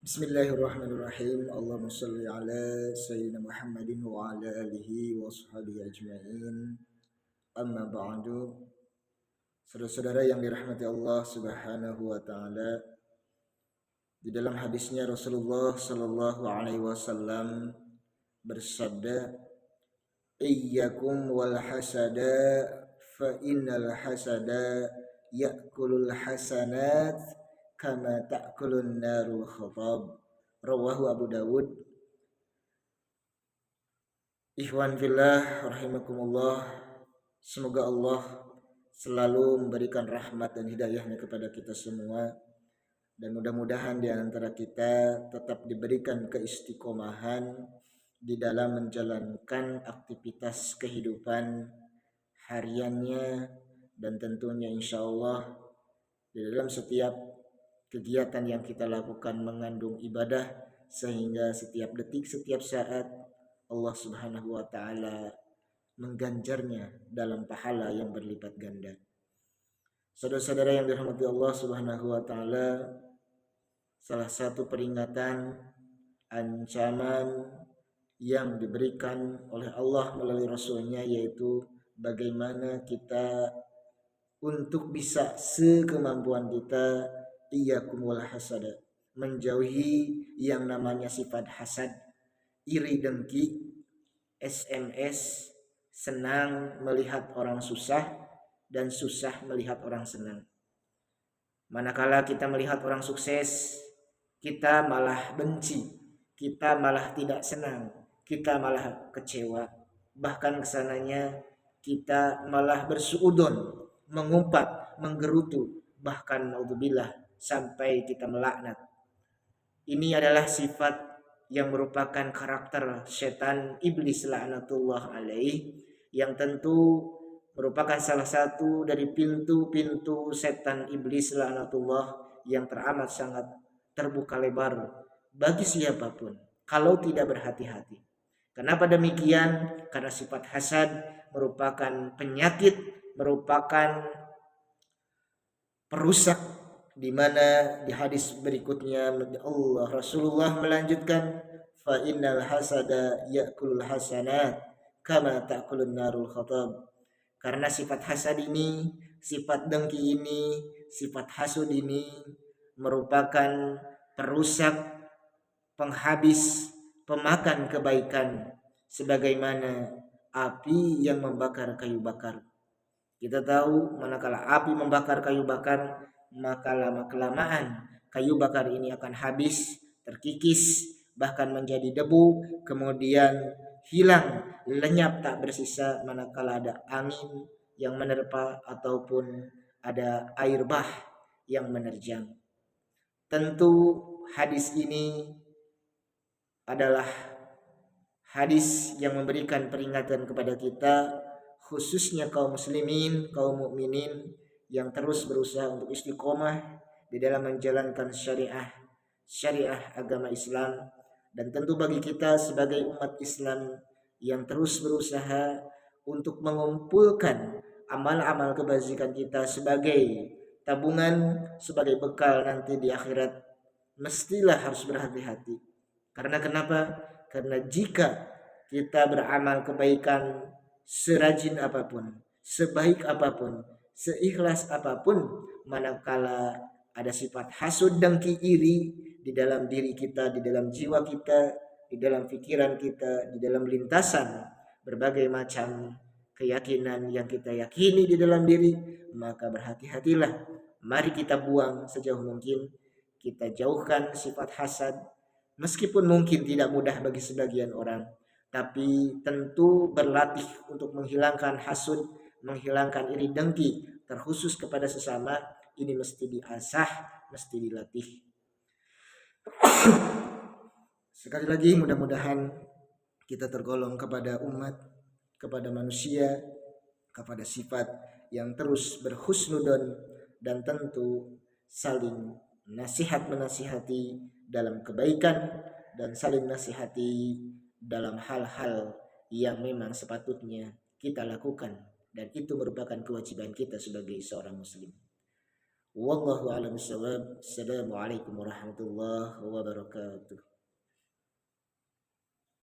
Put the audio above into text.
Bismillahirrahmanirrahim. Allahumma shalli ala sayyidina Muhammadin wa ala alihi wa sahbihi ajma'in. Amma ba'du. Saudara-saudara yang dirahmati Allah Subhanahu wa taala, di dalam hadisnya Rasulullah sallallahu alaihi wasallam bersabda, "Iyyakum wal hasada fa innal hasada ya'kulul hasanat kama ta'kulun narul khatab." Rawahu Abu Dawud. Ikhwan fillah rahimakumullah, semoga Allah selalu memberikan rahmat dan hidayahnya kepada kita semua, dan mudah-mudahan di antara kita tetap diberikan keistiqomahan di dalam menjalankan aktivitas kehidupan hariannya, dan tentunya insya Allah di dalam setiap kegiatan yang kita lakukan mengandung ibadah, sehingga setiap detik, setiap saat Allah Subhanahu wa taala mengganjarnya dalam pahala yang berlipat ganda. Saudara-saudara yang dirahmati Allah Subhanahu wa taala, salah satu peringatan, ancaman yang diberikan oleh Allah melalui Rasulnya, yaitu bagaimana kita untuk bisa sekemampuan kita iyyakum wal hasada, menjauhi yang namanya sifat hasad, iri dengki, SMS, senang melihat orang susah dan susah melihat orang senang. Manakala kita melihat orang sukses, kita malah benci, kita malah tidak senang, kita malah kecewa. Bahkan kesananya kita malah bersuudon, mengumpat, menggerutu, bahkan naudzubillah sampai kita melaknat. Ini adalah sifat yang merupakan karakter setan iblis laknatullah alaih, yang tentu merupakan salah satu dari pintu-pintu setan iblis laknatullah yang teramat sangat terbuka lebar bagi siapapun kalau tidak berhati-hati. Kenapa demikian? Karena sifat hasad merupakan penyakit, merupakan perusak, di mana di hadis berikutnya Allah Rasulullah melanjutkan, fa innal hasada ya'kulul hasanat kama ta'kulun narul khatab. Karena sifat hasad ini, sifat dengki ini, sifat hasud ini merupakan perusak, penghabis, pemakan kebaikan, sebagaimana api yang membakar kayu bakar. Kita tahu manakala api membakar kayu bakar, maka lama-kelamaan kayu bakar ini akan habis, terkikis, bahkan menjadi debu, kemudian hilang, lenyap, tak bersisa manakala ada angin yang menerpa ataupun ada air bah yang menerjang. Tentu hadis ini adalah hadis yang memberikan peringatan kepada kita, khususnya kaum muslimin, kaum mukminin yang terus berusaha untuk istiqomah di dalam menjalankan syariah agama Islam, dan tentu bagi kita sebagai umat Islam yang terus berusaha untuk mengumpulkan amal-amal kebajikan kita sebagai tabungan, sebagai bekal nanti di akhirat, mestilah harus berhati-hati. Karena kenapa? Karena jika kita beramal kebaikan serajin apapun, sebaik apapun, seikhlas apapun, manakala ada sifat hasud, dengki, iri di dalam diri kita, di dalam jiwa kita, di dalam pikiran kita, di dalam lintasan berbagai macam keyakinan yang kita yakini di dalam diri, maka berhati-hatilah. Mari kita buang sejauh mungkin, kita jauhkan sifat hasad, meskipun mungkin tidak mudah bagi sebagian orang, tapi tentu berlatih untuk menghilangkan hasud, menghilangkan iri dengki, terkhusus kepada sesama, ini mesti diasah, mesti dilatih. Sekali lagi, mudah-mudahan kita tergolong kepada umat, kepada manusia, kepada sifat yang terus berhusnudon, dan tentu saling nasihat menasihati dalam kebaikan, dan saling nasihati dalam hal-hal yang memang sepatutnya kita lakukan, dan itu merupakan kewajiban kita sebagai seorang muslim. Wallahu a'lam bishawab. Assalamualaikum warahmatullahi wabarakatuh.